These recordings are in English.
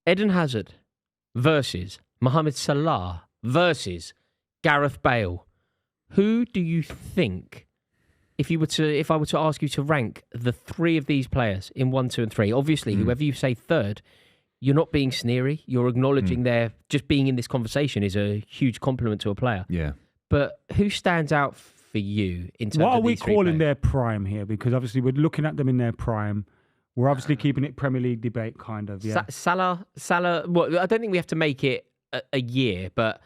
Eden Hazard versus Mohamed Salah versus Gareth Bale. Who do you think, if I were to ask you to rank the three of these players in 1, 2, and 3, obviously whoever you say third, you're not being sneery. You're acknowledging just being in this conversation is a huge compliment to a player. Yeah. But who stands out for you in terms of what are we these three calling players? their prime here? Because obviously we're looking at them in their prime. We're obviously keeping it Premier League debate, kind of. Yeah. Salah. Well, I don't think we have to make it a year, but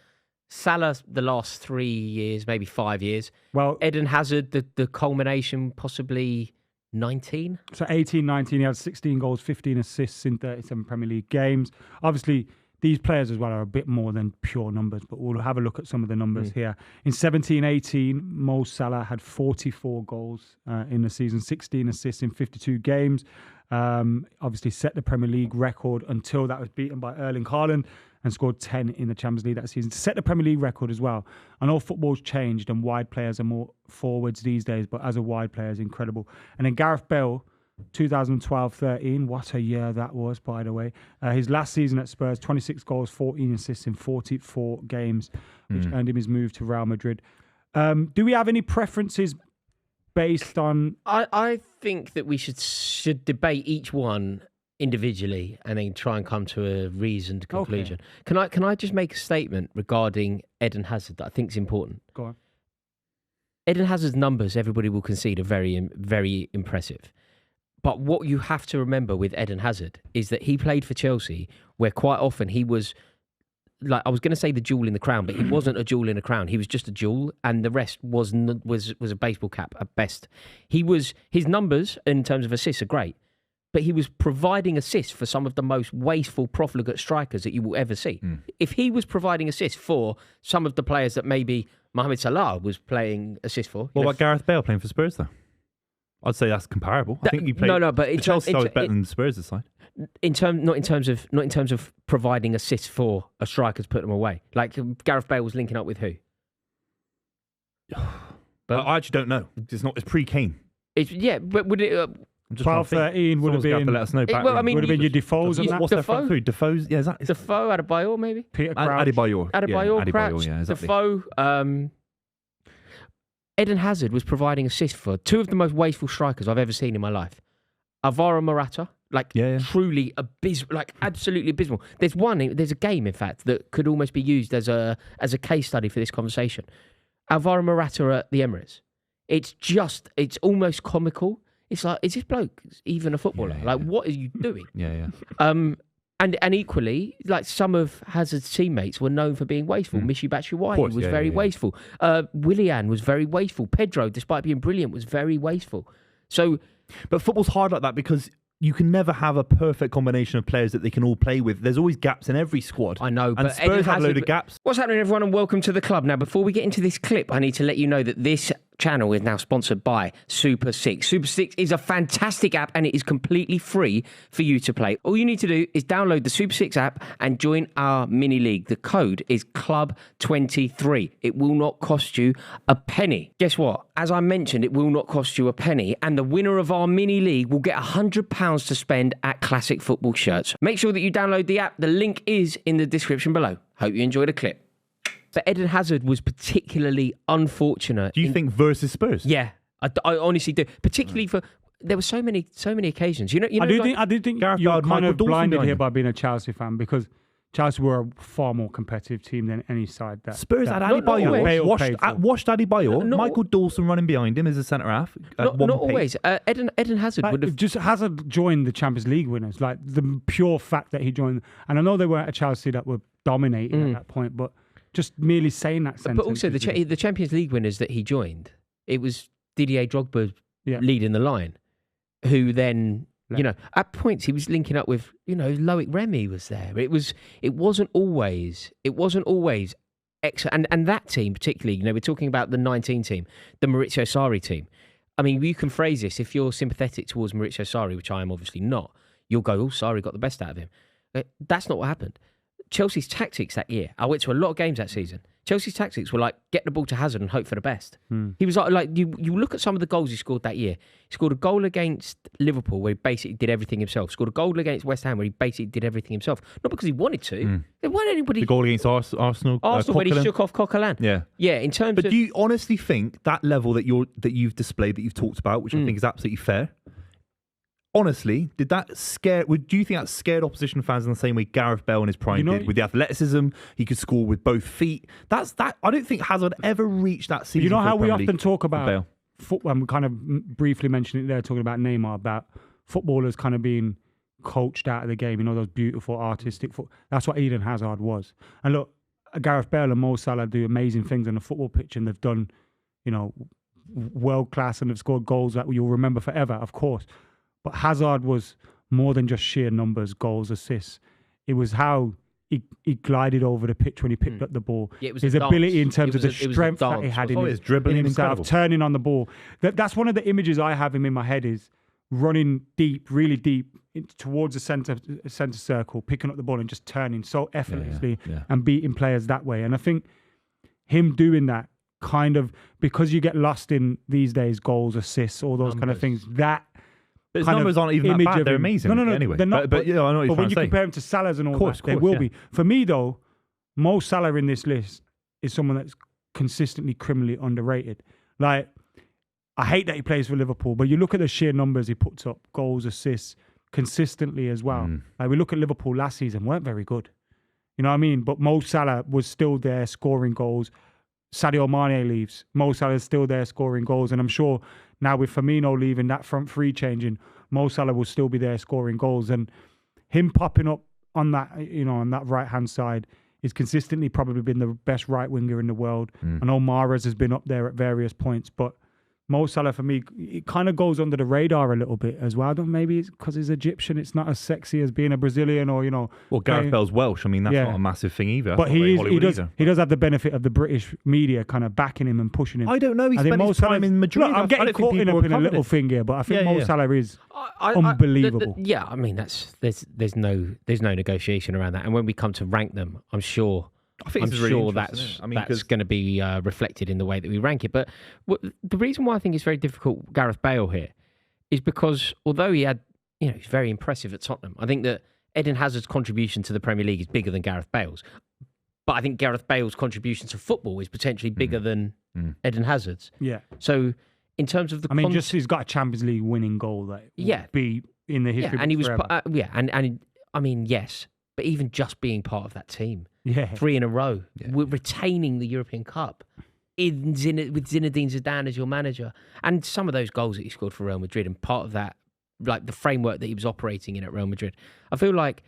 Salah the last 3 years, maybe 5 years. Well, Eden Hazard, the culmination, possibly 19. So 18, 19, he had 16 goals, 15 assists in 37 Premier League games. Obviously, these players as well are a bit more than pure numbers, but we'll have a look at some of the numbers here. In 17, 18, Mo Salah had 44 goals in the season, 16 assists in 52 games. Obviously set the Premier League record until that was beaten by Erling Haaland and scored 10 in the Champions League that season. To set the Premier League record as well. I know football's changed and wide players are more forwards these days, but as a wide player is incredible. And then Gareth Bale, 2012-13, what a year that was, by the way. His last season at Spurs, 26 goals, 14 assists in 44 games, which earned him his move to Real Madrid. Do we have any preferences based on... I think that we should debate each one individually and then try and come to a reasoned conclusion. Okay. Can I just make a statement regarding Eden Hazard that I think is important? Go on. Eden Hazard's numbers, everybody will concede, are very, very impressive. But what you have to remember with Eden Hazard is that he played for Chelsea, where quite often he was, like, I was going to say the jewel in the crown, but he wasn't a jewel in the crown. He was just a jewel, and the rest was a baseball cap at best. His numbers in terms of assists are great, but he was providing assists for some of the most wasteful, profligate strikers that you will ever see. If he was providing assists for some of the players that maybe Mohamed Salah was playing assists for. What about Gareth Bale playing for Spurs, though? I'd say that's comparable. I think he played. But Chelsea was better than Spurs' side. Not in terms of providing assists for a striker to put them away. Like Gareth Bale was linking up with who? But I actually don't know. It's pre-Kane. But would it? 12, 13 would have been. To let us know. Would have been your Defoes and that. What's their front three? Defoe's. Yeah, is that Defoe, Adebayor, maybe. Peter Crouch. Adebayor, Crouch, yeah, exactly. Defoe. Eden Hazard was providing assists for two of the most wasteful strikers I've ever seen in my life. Alvaro Morata, truly abysmal, absolutely abysmal. There's a game, in fact, that could almost be used as a case study for this conversation. Alvaro Morata at the Emirates. It's almost comical. It's like, is this bloke even a footballer? What are you doing? And equally, like some of Hazard's teammates were known for being wasteful. Michy Batshuayi was very wasteful. Willian was very wasteful. Pedro, despite being brilliant, was very wasteful. But football's hard like that because you can never have a perfect combination of players that they can all play with. There's always gaps in every squad. I know, and but Spurs have a load of gaps. What's happening, everyone, and welcome to the club. Now, before we get into this clip, I need to let you know that this channel is now sponsored by Super 6. Super 6 is a fantastic app and it is completely free for you to play. All you need to do is download the Super 6 app and join our mini league. The code is CLUB23. It will not cost you a penny. Guess what? As I mentioned, it will not cost you a penny, and the winner of our mini league will get £100 to spend at Classic Football Shirts. Make sure that you download the app. The link is in the description below. Hope you enjoy the clip. But Eden Hazard was particularly unfortunate. Do you think versus Spurs? Yeah, I honestly do. Particularly for there were so many occasions. I do think Gareth you're Bale, kind Michael of Dawson blinded behind here him. by being a Chelsea fan because Chelsea were a far more competitive team than any side. Spurs had Not Adebayor. always. Washed Adebayor. Michael Dawson running behind him as a centre half. Not always. Eden Hazard would have just Hazard joined the Champions League winners. Like the pure fact that he joined, and I know they weren't a Chelsea that were dominating at that point, but just merely saying that sentence. But also the Champions League winners that he joined, it was Didier Drogba leading the line, who then, at points he was linking up with, Loic Remy was there. It wasn't always excellent. And that team particularly, we're talking about the 19 team, the Maurizio Sarri team. I mean, you can phrase this, if you're sympathetic towards Maurizio Sarri, which I am obviously not, you'll go, oh, Sarri got the best out of him. That's not what happened. Chelsea's tactics that year, I went to a lot of games that season. Chelsea's tactics were like get the ball to Hazard and hope for the best. He was like you look at some of the goals he scored that year. He scored a goal against Liverpool where he basically did everything himself. Scored a goal against West Ham where he basically did everything himself. Not because he wanted to. There weren't anybody. The goal against Arsenal when he shook off Coquelin. Yeah. In terms but of, do you honestly think that level that you've displayed, that you've talked about, which I think is absolutely fair? Honestly, do you think that scared opposition fans in the same way Gareth Bale in his prime did? With the athleticism, he could score with both feet. I don't think Hazard ever reached that season. You know how we often talk about football, and we kind of briefly mentioned it there, talking about Neymar, about footballers kind of being coached out of the game. You know, those beautiful artistic that's what Eden Hazard was. And look, Gareth Bale and Mo Salah do amazing things on the football pitch, and they've done, you know, world class, and they've scored goals that you'll remember forever, of course. But Hazard was more than just sheer numbers, goals, assists. It was how he glided over the pitch when he picked up the ball. Yeah, it was his ability in terms of the strength that he had in his dribbling, in himself, incredible. turning on the ball. That's one of the images I have him in my head, is running deep, really deep towards the centre circle, picking up the ball and just turning so effortlessly and beating players that way. And I think him doing that kind of, because you get lost in these days, goals, assists, all those kind of things, that but his numbers aren't even that bad. They're amazing. No. Anyway, they're not. But you know, I know what you're when trying you to say. compare him to Salah's and all that, they will be. For me, though, Mo Salah in this list is someone that's consistently criminally underrated. Like, I hate that he plays for Liverpool, but you look at the sheer numbers he puts up, goals, assists, consistently as well. Like, we look at Liverpool last season, weren't very good. You know what I mean? But Mo Salah was still there scoring goals. Sadio Mane leaves. Mo Salah is still there scoring goals. And I'm sure now with Firmino leaving, that front three changing, Mo Salah will still be there scoring goals. And him popping up on that, you know, on that right-hand side, is consistently probably been the best right winger in the world. I know Mahrez has been up there at various points, but Mo Salah, for me, it kind of goes under the radar a little bit as well. Maybe it's because he's Egyptian. It's not as sexy as being a Brazilian, or, you know. Well, Gareth Bale's Welsh. I mean, that's not a massive thing either. But he does have the benefit of the British media kind of backing him and pushing him. I don't know. He spent his time in Madrid. Look, I'm getting caught up in a little thing here, but I think Mo Salah is unbelievable. I mean, there's no negotiation around that. And when we come to rank them, I'm sure that's going to be reflected in the way that we rank it. But the reason why I think it's very difficult, Gareth Bale here, is because although he had, you know, he's very impressive at Tottenham. I think that Eden Hazard's contribution to the Premier League is bigger than Gareth Bale's. But I think Gareth Bale's contribution to football is potentially bigger than Eden Hazard's. Yeah. So in terms of the, just he's got a Champions League winning goal that will be in the history. And he was, forever. I mean, yes, but even just being part of that team. 3 in a row. We're retaining the European Cup with Zinedine Zidane as your manager. And some of those goals that he scored for Real Madrid, and part of that, like the framework that he was operating in at Real Madrid. I feel like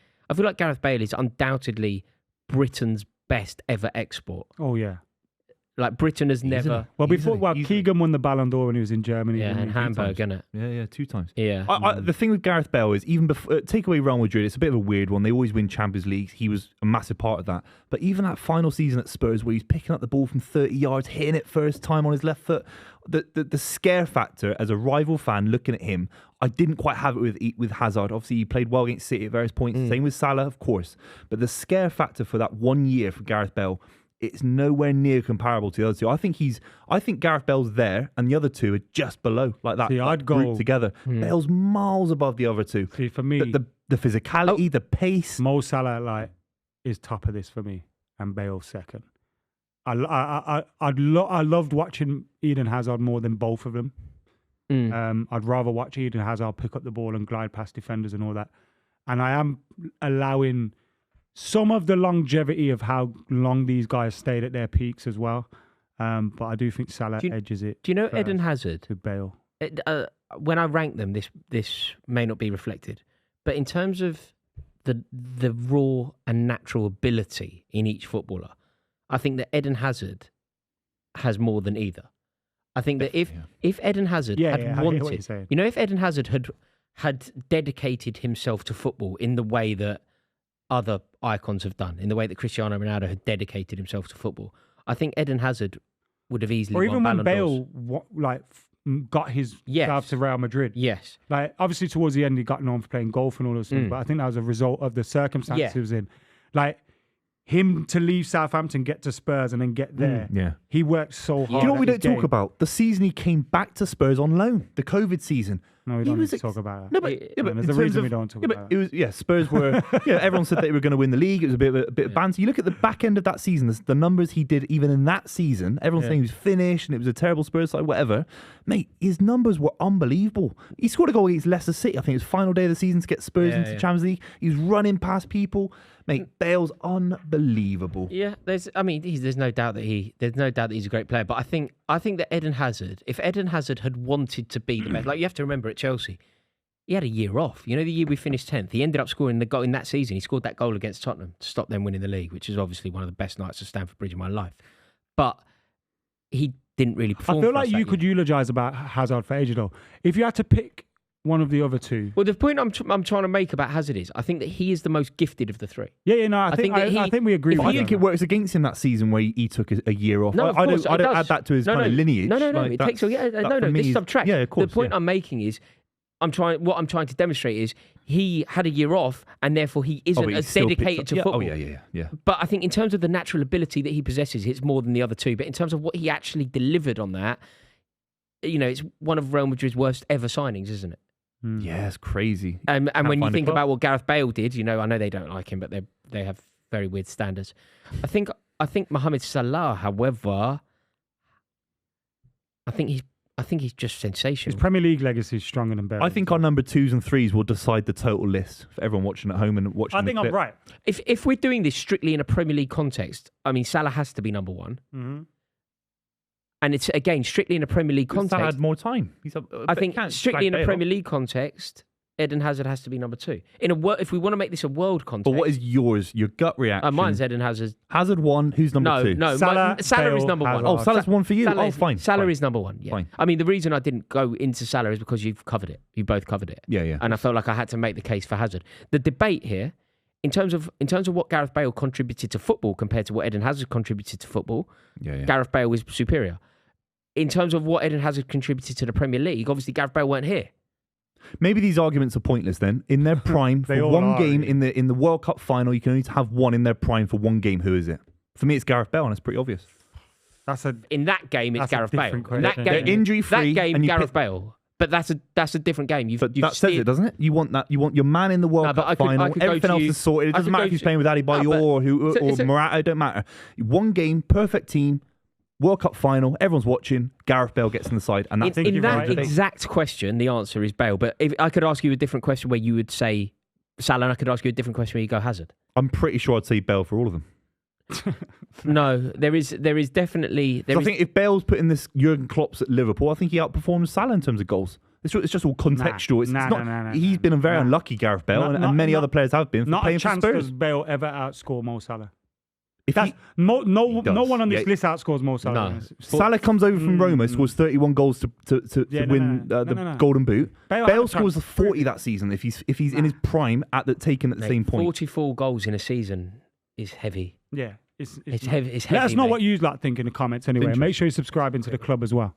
Gareth Bale is undoubtedly Britain's best ever export. Oh, yeah. Like, Britain has never... Keegan won the Ballon d'Or when he was in Germany. Yeah, and Hamburg, isn't it? Yeah, 2 times. Yeah. The thing with Gareth Bale is, even before, take away Real Madrid, it's a bit of a weird one. They always win Champions Leagues. He was a massive part of that. But even that final season at Spurs, where he's picking up the ball from 30 yards, hitting it first time on his left foot, the scare factor as a rival fan looking at him, I didn't quite have it with Hazard. Obviously, he played well against City at various points. Same with Salah, of course. But the scare factor for that 1 year for Gareth Bale, it's nowhere near comparable to the other two. I think Gareth Bale's there, and the other two are just below, like that. I'd go group together. Bale's miles above the other two. See, for me, the physicality, the pace. Mo Salah is top of this for me, and Bale second. I loved watching Eden Hazard more than both of them. I'd rather watch Eden Hazard pick up the ball and glide past defenders and all that. And I am allowing some of the longevity of how long these guys stayed at their peaks as well. But I do think Salah edges it. Do you know Eden Hazard? To Bale. When I rank them, this may not be reflected. But in terms of the raw and natural ability in each footballer, I think that Eden Hazard has more than either. I think that if Eden Hazard had wanted, you know, if Eden Hazard had dedicated himself to football in the way that other icons have done, in the way that Cristiano Ronaldo had dedicated himself to football, I think Eden Hazard would have easily won Ballon d'Ors. Or even when Bale got his stuff to Real Madrid. Yes. Like, obviously towards the end he got known for playing golf and all those things, but I think that was a result of the circumstances he was in. Like, him to leave Southampton, get to Spurs, and then get there. Yeah. He worked so hard. Do you know what we at don't his talk game. about? The season he came back to Spurs on loan, the COVID season. No, we don't need to talk about that. No, but, there's in a reason terms we don't talk yeah, about but it was Spurs were. Everyone said they were going to win the league. It was a bit of banter. You look at the back end of that season, the numbers he did even in that season. Everyone's saying he was finished and it was a terrible Spurs side, whatever. Mate, his numbers were unbelievable. He scored a goal against Leicester City. I think it was final day of the season to get Spurs into the Champions League. He was running past people. Mate, Bale's unbelievable. Yeah, there's no doubt that he's a great player. But I think that Eden Hazard, if Eden Hazard had wanted to be the best, like you have to remember at Chelsea, he had a year off. You know, the year we finished 10th, he ended up scoring the goal in that season. He scored that goal against Tottenham to stop them winning the league, which is obviously one of the best nights at Stamford Bridge in my life. But he didn't really perform. I feel like you could eulogise about Hazard for ages though. If you had to pick one of the other two. Well, the point I'm trying to make about Hazard is I think that he is the most gifted of the three. I think we agree with I that. think it works against him that season where he took a year off. No, I don't add that to his kind of lineage. No, it takes this subtract. Yeah, of course. The point I'm making is what I'm trying to demonstrate is he had a year off and therefore he isn't as dedicated to football. Oh, yeah. But I think in terms of the natural ability that he possesses, it's more than the other two. But in terms of what he actually delivered on that, it's one of Real Madrid's worst ever signings, isn't it? Yeah, it's crazy. And when you think about what Gareth Bale did, I know they don't like him, but they have very weird standards. I think Mohamed Salah, however, I think he's just sensational. His Premier League legacy is stronger than Bale. I think our number 2s and 3s will decide the total list for everyone watching at home and watching. I think I'm right. If we're doing this strictly in a Premier League context, I mean Salah has to be number 1. Mm-hmm. And it's, again, strictly in a Premier League context. Salah had more time. I think strictly in a Premier League context, Eden Hazard has to be number 2. If we want to make this a world context. But what is your gut reaction? Mine's Eden Hazard. Hazard 1, who's number 2? No, Salah is number 1. Oh, Salah's 1 for you? Fine. Salah is number 1, yeah. Fine. I mean, the reason I didn't go into Salah is because you've covered it. You both covered it. Yeah. And I felt like I had to make the case for Hazard. The debate here, in terms of what Gareth Bale contributed to football compared to what Eden Hazard contributed to football, Gareth Bale was superior. In terms of what Eden Hazard contributed to the Premier League, obviously Gareth Bale weren't here. Maybe these arguments are pointless then. In their prime, for one game in the World Cup final, you can only have one in their prime for one game. Who is it? For me, it's Gareth Bale, and it's pretty obvious. In that game, it's Gareth Bale. In that game, they're injury-free. That game, Gareth Bale. But that's a different game. That says it, doesn't it? You want that. You want your man in the World Cup final. Everything else is sorted. It doesn't matter if he's playing with Adebayor or Morata. It don't matter. One game, perfect team. World Cup final, everyone's watching. Gareth Bale gets in the side, and that's in that exact question. The answer is Bale. But if I could ask you a different question, where you would say Salah, and I could ask you a different question where you go Hazard. I'm pretty sure I'd say Bale for all of them. No, there is definitely. I think if Bale's putting this Jurgen Klopp's at Liverpool, I think he outperforms Salah in terms of goals. It's just all contextual. He's been very unlucky, Gareth Bale, and many other players have been for playing for Spurs. Not a chance does Bale ever outscore Mo Salah. No one on this list outscores Mo Salah. No. Salah comes over from Roma, scores 31 goals to win the Golden Boot. Bale scores 40 that season if he's in his prime taken at the same point. 44 goals in a season is heavy. Yeah, it's heavy. It's heavy. Let us know what you think in the comments anyway. Make sure you're subscribing to the club as well.